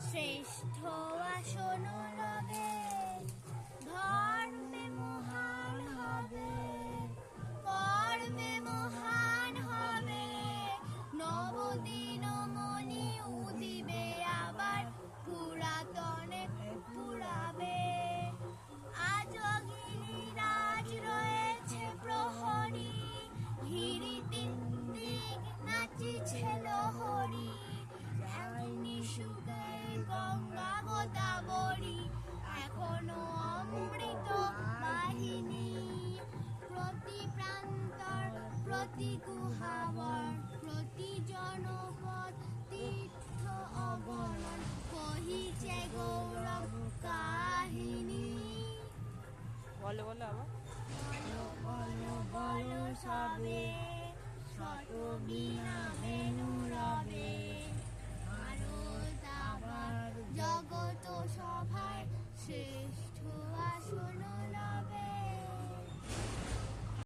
শ্রেষ্ঠ আসন লবে, ধর্মে মহান হবে, কর্মে মহান হবে, নবদিন মণি উদিবে আবার পুরাতনে পুরাবে। আজ গিরিরাজ রয়েছে প্রহরী, হিরি তিন্তিক নাচিছে লহরী, এমনি সুগে গঙ্গা গোদাবরী, এখনো অমৃত বাহিনী। প্রতি প্রান্তর প্রতি গুহাবর প্রতি জনপদ তীর্থ অগণন, কহিছে গৌরব কাহিনী। বলো বলো আবার। বলো বলো বলো সবে, শত বীণা বেণু রবে, ভারত আবার জগত সভায় শ্রেষ্ঠ আসন লবে।